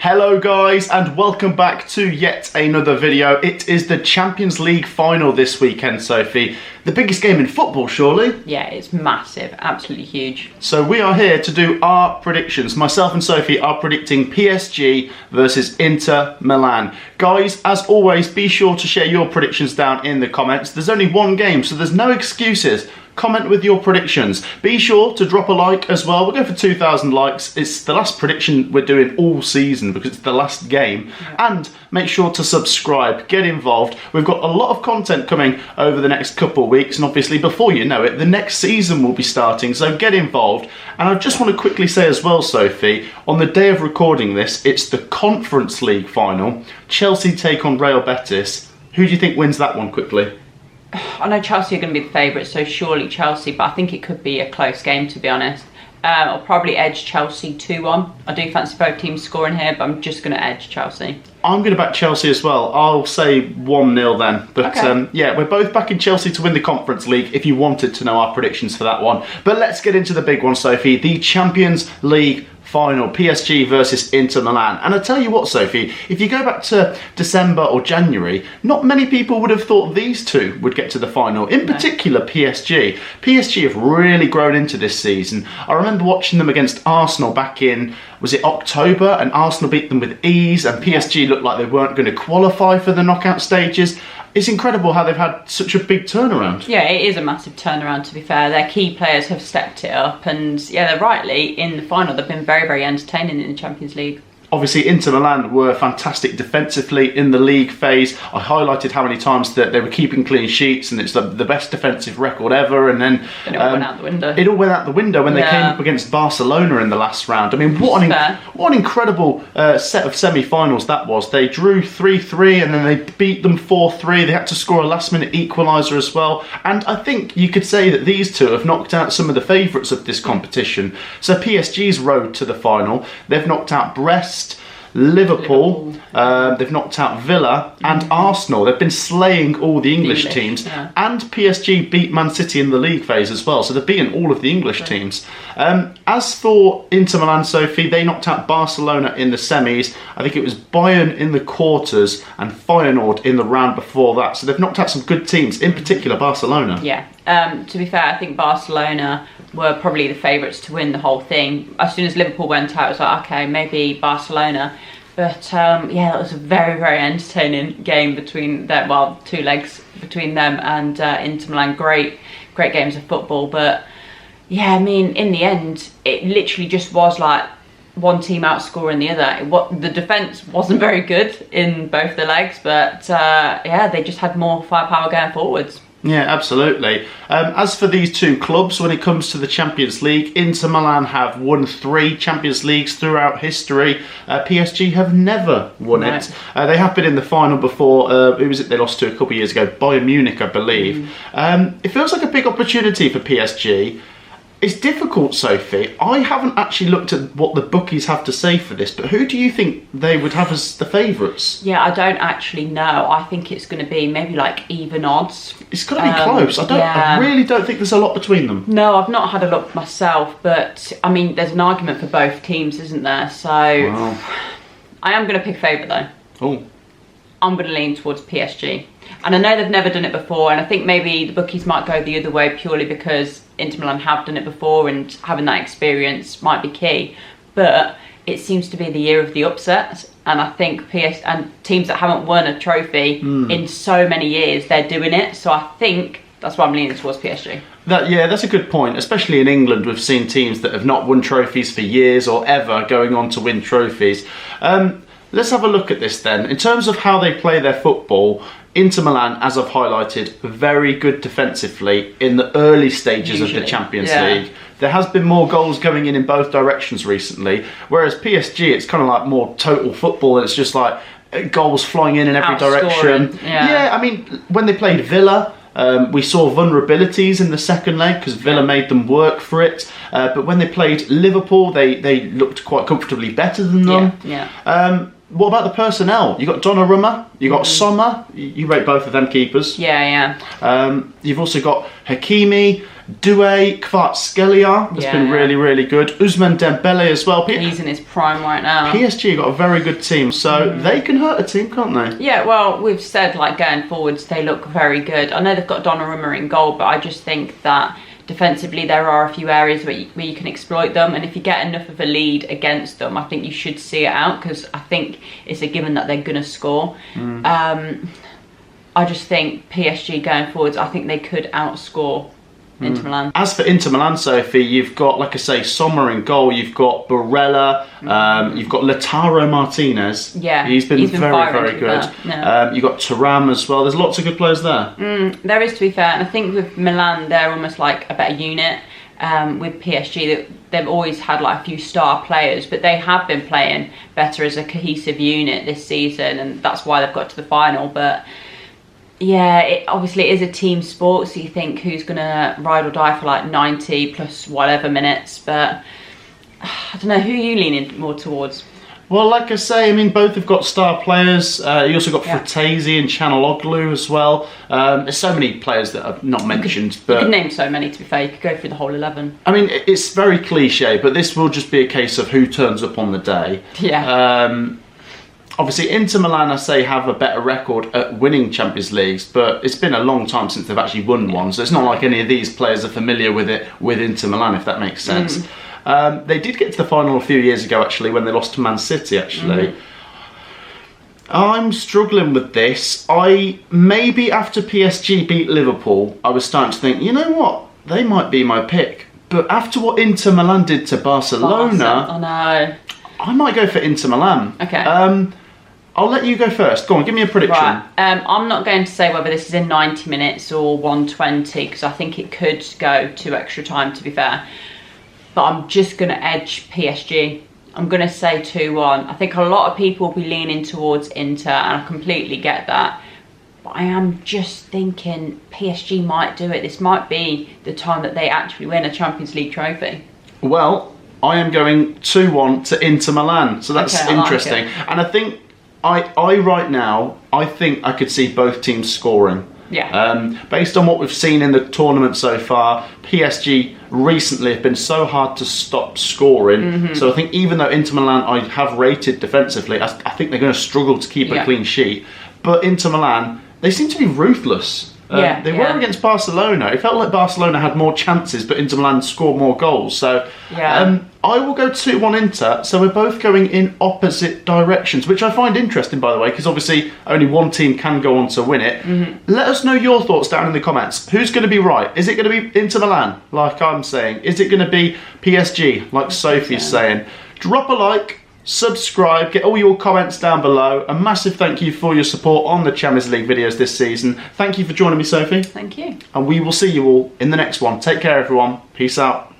Hello guys, and welcome back to yet another video. It is the Champions League final this weekend, Sophie. The biggest game in football, surely? Yeah, it's massive, absolutely huge. So we are here to do our predictions. Myself and Sophie are predicting PSG versus Inter Milan. Guys, as always, be sure to share your predictions down in the comments. There's only one game, so there's no excuses. Comment with your predictions. Be sure to drop a like as well. We'll go for 2,000 likes. It's the last prediction we're doing all season because it's the last game. Yeah. And make sure to subscribe, get involved. We've got a lot of content coming over the next couple of weeks, and obviously before you know it, the next season will be starting, so get involved. And I just want to quickly say as well, Sophie, on the day of recording this, it's the Conference League final. Chelsea take on Real Betis. Who do you think wins that one quickly? I know Chelsea are going to be the favourites, so surely Chelsea, but I think it could be a close game, to be honest. I'll probably edge Chelsea 2-1. I do fancy both teams scoring here, but I'm just going to edge Chelsea. I'm going to back Chelsea as well. I'll say 1-0 then. But okay. Yeah, we're both backing Chelsea to win the Conference League if you wanted to know our predictions for that one. But let's get into the big one, Sophie. The Champions League final, PSG versus Inter Milan. And I tell you what, Sophie, if you go back to December or January, not many people would have thought these two would get to the final. In particular, PSG. PSG have really grown into this season. I remember watching them against Arsenal back in, was it October? And Arsenal beat them with ease, and PSG looked like they weren't going to qualify for the knockout stages. It's incredible how they've had such a big turnaround. Yeah, it is a massive turnaround, to be fair. Their key players have stepped it up, and yeah, they're rightly in the final. They've been very, very entertaining in the Champions League. Obviously, Inter Milan were fantastic defensively in the league phase. I highlighted how many times that they were keeping clean sheets, and it's the best defensive record ever. And then it all went out the window. It all went out the window when they came up against Barcelona in the last round. I mean, what an incredible set of semi-finals that was. They drew 3-3, and then they beat them 4-3. They had to score a last-minute equaliser as well. And I think you could say that these two have knocked out some of the favourites of this competition. So PSG's road to the final, they've knocked out Brest, Liverpool. They've knocked out Villa and Arsenal. They've been slaying all the English teams. Yeah. And PSG beat Man City in the league phase as well. So they've beaten all of the English teams. As for Inter Milan, Sophie, they knocked out Barcelona in the semis. I think it was Bayern in the quarters and Feyenoord in the round before that. So they've knocked out some good teams, in particular Barcelona. Yeah. To be fair, I think Barcelona were probably the favourites to win the whole thing. As soon as Liverpool went out, it was like, okay, maybe Barcelona. But yeah, that was a very, very entertaining game between them. Well, two legs between them and Inter Milan. Great games of football. But yeah, I mean, in the end, it literally just was like one team outscoring the other. The defence wasn't very good in both the legs, but yeah, they just had more firepower going forwards. Yeah, absolutely. As for these two clubs, when it comes to the Champions League, Inter Milan have won 3 Champions Leagues throughout history. PSG have never won it. They have been in the final before. Who was it they lost to a couple of years ago? Bayern Munich, I believe. It feels like a big opportunity for PSG. It's difficult, Sophie. I haven't actually looked at what the bookies have to say for this, but who do you think they would have as the favourites? Yeah, I don't actually know. I think it's going to be maybe like even odds. It's got to be close. I really don't think there's a lot between them. No, I've not had a look myself, but I mean, there's an argument for both teams, isn't there? So I am going to pick favourite though. Oh. I'm going to lean towards PSG. And I know they've never done it before, and I think maybe the bookies might go the other way purely because Inter Milan have done it before and having that experience might be key. But it seems to be the year of the upset, and I think teams that haven't won a trophy in so many years, they're doing it. So I think that's why I'm leaning towards PSG. That's a good point. Especially in England, we've seen teams that have not won trophies for years or ever going on to win trophies. Let's have a look at this then. In terms of how they play their football, Inter Milan, as I've highlighted, very good defensively in the early stages of the Champions League. There has been more goals going in both directions recently, whereas PSG, it's kind of like more total football, and it's just like goals flying in every direction. Yeah, I mean, when they played Villa, we saw vulnerabilities in the second leg because Villa made them work for it. But when they played Liverpool, they looked quite comfortably better than them. What about the personnel? You got Donnarumma, you got Sommer. You rate both of them keepers. Yeah. You've also got Hakimi. Doué, Kvaratskhelia has been really, really good. Ousmane Dembele as well. He's in his prime right now. PSG got a very good team, so they can hurt a team, can't they? Yeah, well, we've said, like, going forwards, they look very good. I know they've got Donnarumma in goal, but I just think that defensively there are a few areas where you can exploit them, and if you get enough of a lead against them, I think you should see it out, because I think it's a given that they're going to score. I just think PSG going forwards, I think they could outscore Inter Milan. As for Inter Milan, Sophie, you've got, like I say, Sommer in goal, you've got Barella, you've got Lautaro Martinez. Yeah, he's been very, very good. Yeah. You've got Thuram as well. There's lots of good players there. There is, to be fair, and I think with Milan, they're almost like a better unit. With PSG, they've always had like a few star players, but they have been playing better as a cohesive unit this season, and that's why they've got to the final. But yeah, it obviously is a team sport, so you think who's going to ride or die for like 90 plus whatever minutes, but I don't know, who are you leaning more towards? Well, like I say, I mean, both have got star players. You also got Fratesi and Chanaloglu as well. There's so many players that I've not mentioned. You could name so many, to be fair. You could go through the whole 11. I mean, it's very cliche, but this will just be a case of who turns up on the day. Yeah. Obviously, Inter Milan, I say, have a better record at winning Champions Leagues, but it's been a long time since they've actually won one, so it's not like any of these players are familiar with it with Inter Milan, if that makes sense. They did get to the final a few years ago, actually, when they lost to Man City, actually. I'm struggling with this. Maybe after PSG beat Liverpool, I was starting to think, you know what, they might be my pick. But after what Inter Milan did to Barcelona, I know. I might go for Inter Milan. Okay. I'll let you go first. Go on, give me a prediction. Right. I'm not going to say whether this is in 90 minutes or 120, because I think it could go to extra time, to be fair. But I'm just going to edge PSG. I'm going to say 2-1. I think a lot of people will be leaning towards Inter, and I completely get that. But I am just thinking PSG might do it. This might be the time that they actually win a Champions League trophy. Well, I am going 2-1 to Inter Milan. So that's interesting. Like, and I think I right now, I think I could see both teams scoring. Yeah. Based on what we've seen in the tournament so far, PSG recently have been so hard to stop scoring. So I think even though Inter Milan I have rated defensively, I think they're going to struggle to keep a clean sheet. But Inter Milan, they seem to be ruthless. They were against Barcelona. It felt like Barcelona had more chances, but Inter Milan scored more goals. So I will go 2-1 Inter. So we're both going in opposite directions, which I find interesting, by the way, because obviously only one team can go on to win it. Let us know your thoughts down in the comments. Who's going to be right? Is it going to be Inter Milan, like I'm saying? Is it going to be PSG, like Sophie's saying? Drop a like. Subscribe, get all your comments down below. A massive thank you for your support on the Champions League videos this season. Thank you for joining me, Sophie. Thank you. And we will see you all in the next one. Take care, everyone. Peace out.